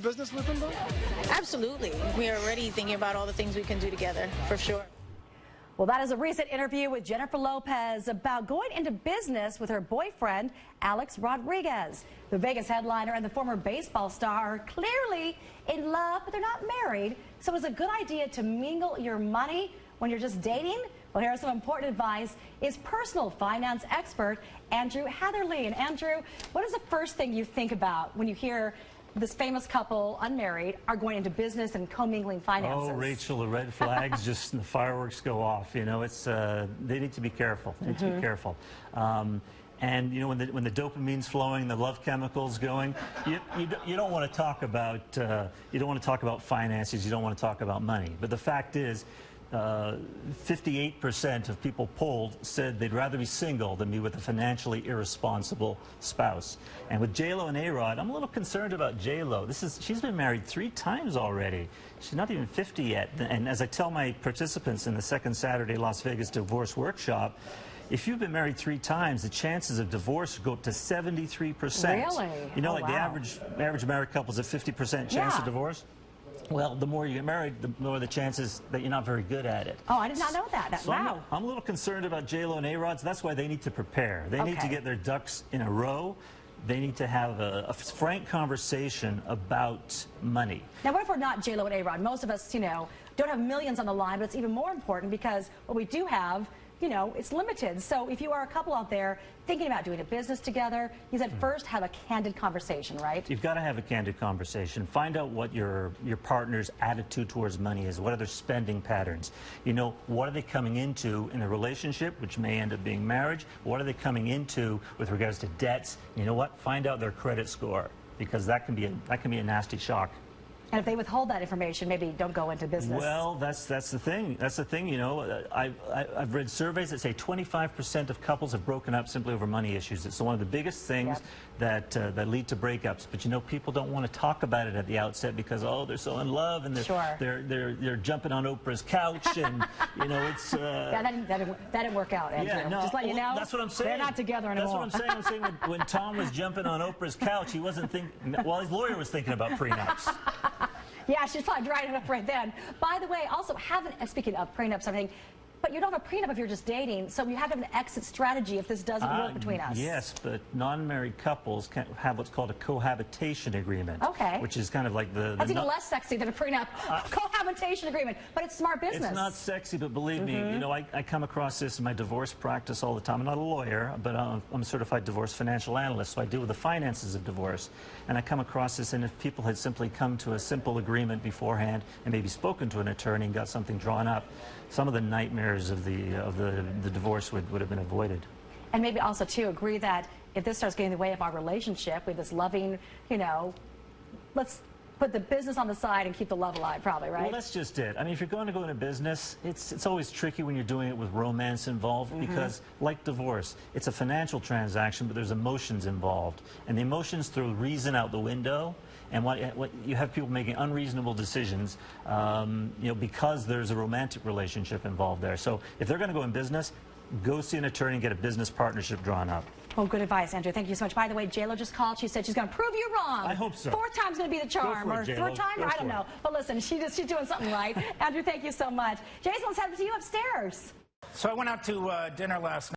Business with him, though? Absolutely. We are already thinking about all the things we can do together, for sure. Well, that is a recent interview with Jennifer Lopez about going into business with her boyfriend, Alex Rodriguez. The Vegas headliner and the former baseball star are clearly in love, but they're not married. So it's a good idea to mingle your money when you're just dating? Well, here's some important advice is personal finance expert Andrew Hatherley. And Andrew, what is the first thing you think about when you hear this famous couple, unmarried, are going into business and commingling finances? Oh, Rachel, the red flags, just the fireworks go off. You know, it's they need to be careful. They need to be careful. And you know, when the dopamine's flowing, the love chemicals going, you don't want to talk about finances. You don't want to talk about money. But the fact is, 58% of people polled said they'd rather be single than be with a financially irresponsible spouse. And with J-Lo and A-Rod, I'm a little concerned about J-Lo. She's been married 3 times already. She's not even 50 yet. And as I tell my participants in the second Saturday Las Vegas divorce workshop, if you've been married 3 times, the chances of divorce go up to 73%. Really? You know, oh, like wow. the average married couple is a 50% chance of divorce. Well, the more you get married, the more the chances that you're not very good at it. Oh, I did not know that. So wow. I'm a little concerned about J-Lo and A-Rod. So that's why they need to prepare. They need to get their ducks in a row. They need to have a frank conversation about money. Now, what if we're not J-Lo and A-Rod? Most of us, you know, don't have millions on the line, but it's even more important because what we do have, you know, it's limited. So if you are a couple out there thinking about doing a business together, you said first have a candid conversation, right? You've got to have a candid conversation. Find out what your partner's attitude towards money is. What are their spending patterns? You know, what are they coming into in a relationship, which may end up being marriage? What are they coming into with regards to debts? You know what? Find out their credit score, because that can be a nasty shock. And if they withhold that information, maybe don't go into business. Well, that's the thing. That's the thing, you know. I've read surveys that say 25% of couples have broken up simply over money issues. It's one of the biggest things that lead to breakups. But, you know, people don't want to talk about it at the outset because, oh, they're so in love and they're jumping on Oprah's couch and, you know, it's... yeah, that didn't work out, Andrew. Yeah, no, just let you know. That's what I'm saying. They're not together anymore. That's what I'm saying. When Tom was jumping on Oprah's couch, he wasn't thinking... Well, his lawyer was thinking about prenups. Yeah, she's probably drying it up right then. By the way, also speaking of prenups, everything, but you don't have a prenup if you're just dating, so you have to have an exit strategy if this doesn't work between us. Yes, but non-married couples can have what's called a cohabitation agreement. Okay. Which is kind of like That's even less sexy than a prenup. Cohabitation agreement, but it's smart business. It's not sexy, but believe me, you know, I come across this in my divorce practice all the time. I'm not a lawyer, but I'm a certified divorce financial analyst, so I deal with the finances of divorce. And I come across this, and if people had simply come to a simple agreement beforehand and maybe spoken to an attorney and got something drawn up, some of the nightmares of the divorce would have been avoided. And maybe also, too, agree that if this starts getting in the way of our relationship with this loving, you know, let's put the business on the side and keep the love alive, probably, right? Well, that's just it. I mean, if you're going to go into business, it's always tricky when you're doing it with romance involved because, like divorce, it's a financial transaction, but there's emotions involved. And the emotions throw reason out the window. And what you have people making unreasonable decisions, you know, because there's a romantic relationship involved there. So if they're going to go in business, go see an attorney and get a business partnership drawn up. Well, good advice, Andrew. Thank you so much. By the way, J-Lo just called. She said she's going to prove you wrong. I hope so. 4th time's going to be the charm. Or 3rd time? I don't know. But listen, she's doing something right. Andrew, thank you so much. Jason, let's head to you upstairs. So I went out to dinner last night.